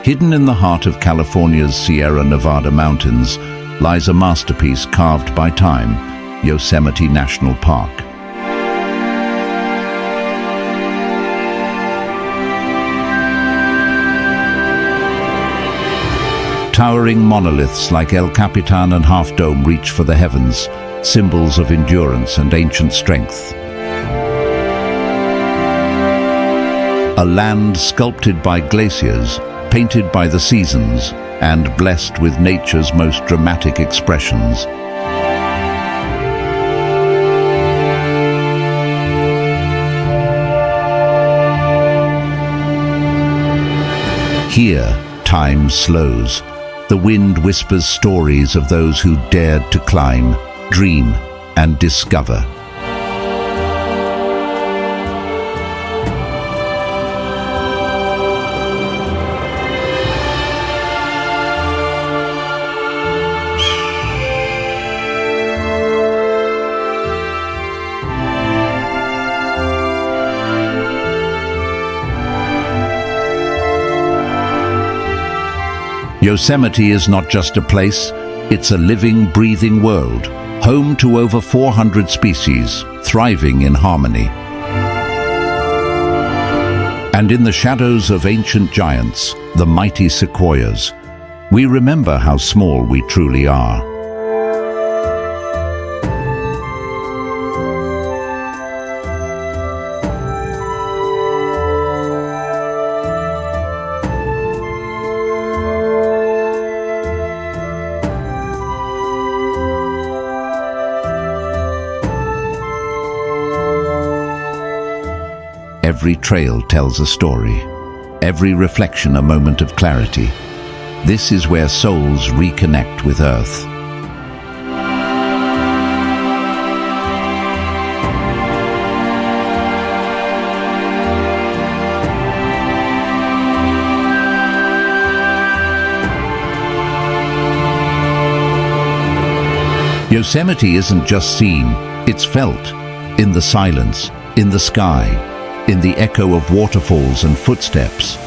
Hidden in the heart of California's Sierra Nevada mountains lies a masterpiece carved by time, Yosemite National Park. Towering monoliths like El Capitan and Half Dome reach for the heavens, symbols of endurance and ancient strength. A land sculpted by glaciers, painted by the seasons, and blessed with nature's most dramatic expressions. Here, time slows. The wind whispers stories of those who dared to climb, dream, and discover. Yosemite is not just a place, it's a living, breathing world, home to over 400 species, thriving in harmony. And in the shadows of ancient giants, the mighty sequoias, we remember how small we truly are. Every trail tells a story, every reflection a moment of clarity. This is where souls reconnect with Earth. Yosemite isn't just seen, it's felt, in the silence, in the sky, in the echo of waterfalls and footsteps.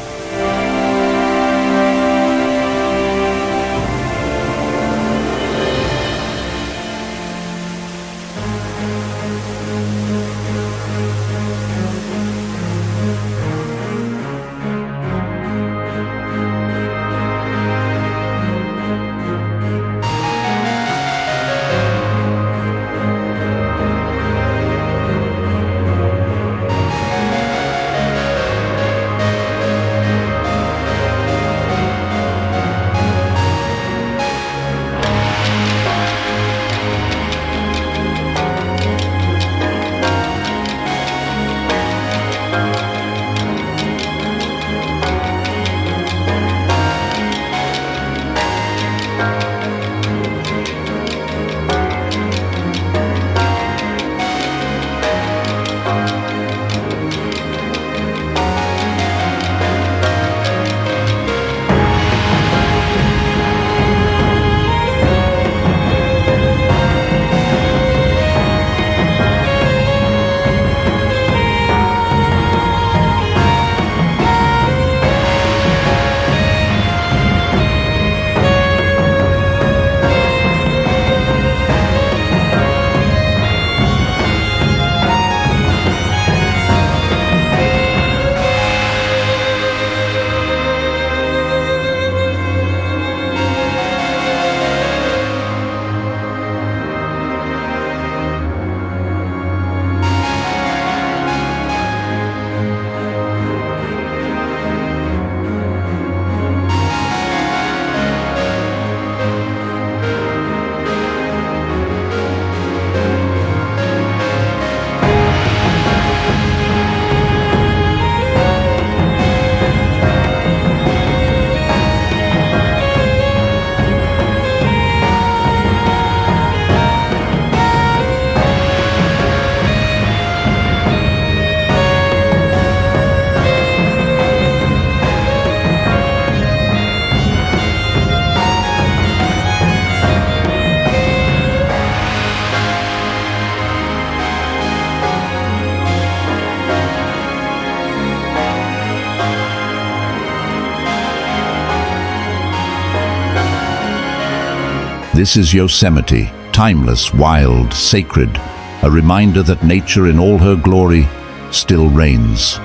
This is Yosemite, timeless, wild, sacred, a reminder that nature in all her glory still reigns.